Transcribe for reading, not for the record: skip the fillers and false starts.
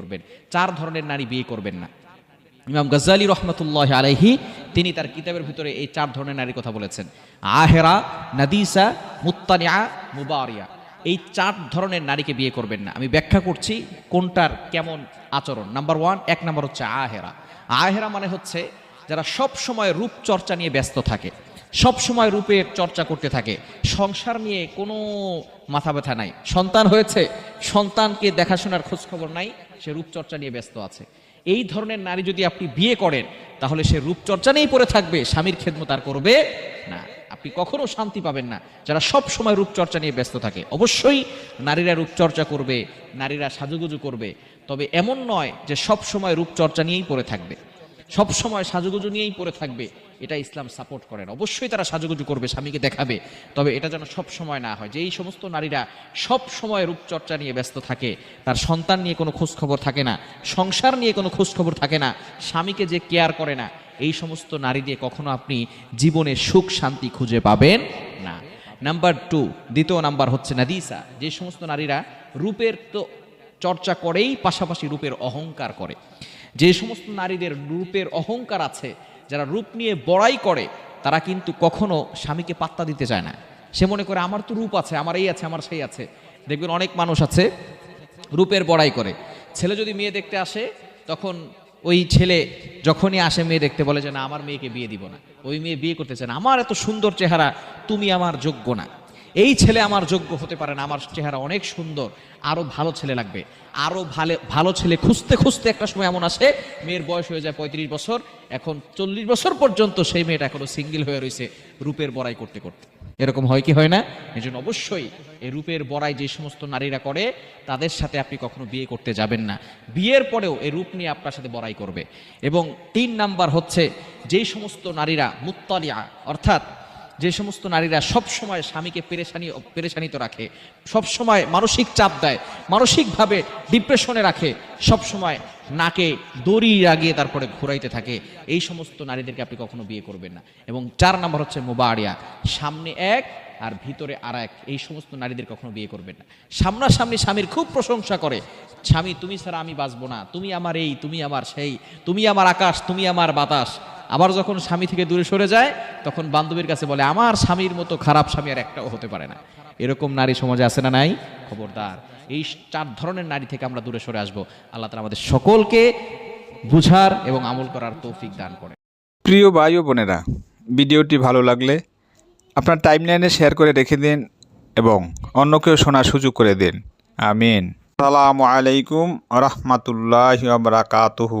করবেন। 4 ধরনের নারী বিয়ে করবেন না। ইমাম গাজ্জালী রহমতুল্লাহ আলাইহি তিনি তার কিতাবের ভিতরে এই 4 ধরনের নারীর কথা বলেছেন। আহেরা, নাদিসা, মুত্তানিয়া, মুবারিয়া, এই 4 ধরনের নারীকে বিয়ে করবেন না। আমি ব্যাখ্যা করছি কোনটার কেমন আচরণ। নাম্বার 1, 1 নম্বর হচ্ছে আহেরা। আহেরা মানে হচ্ছে যারা সব সময় রূপ চর্চা নিয়ে ব্যস্ত থাকে, সব সময় রূপের চর্চা করতে থাকে, সংসার নিয়ে কোনো মাথা ব্যথা নাই। সন্তান হয়েছে, সন্তানকে দেখাশোনার খোঁজ খবর নাই, সে রূপচর্চা নিয়ে ব্যস্ত আছে। এই ধরনের নারী যদি আপনি বিয়ে করেন তাহলে সে রূপচর্চা নিয়েই পড়ে থাকবে, স্বামীর খেদমত আর করবে না। আপনি কখনো শান্তি পাবেন না যারা সব সময় রূপচর্চা নিয়ে ব্যস্ত থাকে। অবশ্যই নারীরা রূপচর্চা করবে, নারীরা সাজুগুজু করবে, তবে এমন নয় যে সব সময় রূপচর্চা নিয়েই পড়ে থাকবে, সব সময় সাজুগুজু নিয়েই পড়ে থাকবে। এটা ইসলাম সাপোর্ট করে না। অবশ্যই তারা সাজুগুজু করবে, স্বামীকে দেখাবে, তবে এটা যেন সব সময় না হয়। যে এই সমস্ত নারীরা সব সময় রূপচর্চা নিয়ে ব্যস্ত থাকে, তার সন্তান নিয়ে কোনো খোঁজ খবর থাকে না, সংসার নিয়ে কোনো খোঁজ খবর থাকে না, স্বামীকে যে কেয়ার করে না, এই সমস্ত নারী দিয়ে কখনো আপনি জীবনে সুখ শান্তি খুঁজে পাবেন না। নাম্বার 2, দ্বিতীয় নাম্বার হচ্ছে নাদিসা। যে সমস্ত নারীরা রূপের তো চর্চা করেই পাশাপাশি রূপের অহংকার করে। যে সমস্ত নারীদের রূপের অহংকার আছে, যারা রূপ নিয়ে বড়াই করে, তারা কিন্তু কখনো স্বামীকে পাত্তা দিতে চায় না। সে মনে করে আমার তো রূপ আছে, আমার এই আছে, আমার সেই আছে। দেখবেন অনেক মানুষ আছে রূপের বড়াই করে। ছেলে যদি মেয়ে দেখতে আসে, তখন ওই ছেলে যখনই আসে মেয়ে দেখতে বলে যে না, আমার মেয়েকে বিয়ে দিব না, ওই মেয়ে বিয়ে করতে চায় না, আমার এত সুন্দর চেহারা, তুমি আমার যোগ্য না, এই ছেলে আমার যোগ্য হতে পারে না, আমার চেহারা অনেক সুন্দর, আরো ভালো ছেলে লাগবে। আরো ভালো ছেলে খুঁজতে খুঁজতে একটা সময় এমন আসে, মেয়ের বয়স হয়ে যায় 35 বছর, এখন 40 বছর পর্যন্ত সেই মেয়েটা এখনো সিঙ্গেল হয়ে রয়েছে রূপের বড়াই করতে করতে। এরকম হয় কি হয় না? এই জন্য অবশ্যই এই রূপের বড়াই যে সমস্ত নারীরা করে, তাদের সাথে আপনি কখনো বিয়ে করতে যাবেন না। বিয়ের পরেও এই রূপ নিয়ে আপনার সাথে বড়াই করবে। এবং 3 নাম্বার হচ্ছে যেই সমস্ত নারীরা মুত্তালিয়া, অর্থাৎ যে সমস্ত নারীরা সব সময় স্বামীকে পেরেশানিত রাখে, সব সময় মানসিক চাপ দেয়, মানসিকভাবে ডিপ্রেশনে রাখে, সব সময় নাকে দড়ি লাগিয়ে তারপরে ঘুরাইতে থাকে, এই সমস্ত নারীদেরকে আপনি কখনো বিয়ে করবেন না। এবং 4 নম্বর হচ্ছে মুবারিয়া, সামনে এক আর ভিতরে আর এক, এই সমস্ত নারীদের কখনো বিয়ে করবেন না। সামনাসামনি স্বামীর খুব প্রশংসা করে, স্বামী তুমি ছাড়া আমি বাঁচবো না, তুমি আমার এই, তুমি আমার সেই, তুমি আমার আকাশ, তুমি আমার বাতাস। আবার যখন স্বামী থেকে দূরে সরে যায়, তখন বান্ধবীর কাছে বলে আমার স্বামীর মতো খারাপ স্বামী আর একটাও হতে পারে না। এরকম নারী সমাজে আছে না নাই? খবরদার, এই 4 ধরনের নারী থেকে আমরা দূরে সরে আসবো। আল্লাহ তাআলা আমাদের সকলকে বুঝার এবং আমল করার তৌফিক দান করে। প্রিয় ভাই ও বোনেরা, ভিডিওটি ভালো লাগলে আপনার টাইমলাইনে শেয়ার করে রেখে দিন এবং অন্যকেও শোনার সুযোগ করে দিন। আমিন। আসসালামু আলাইকুম ওয়া রাহমাতুল্লাহি ওয়া বারাকাতুহু।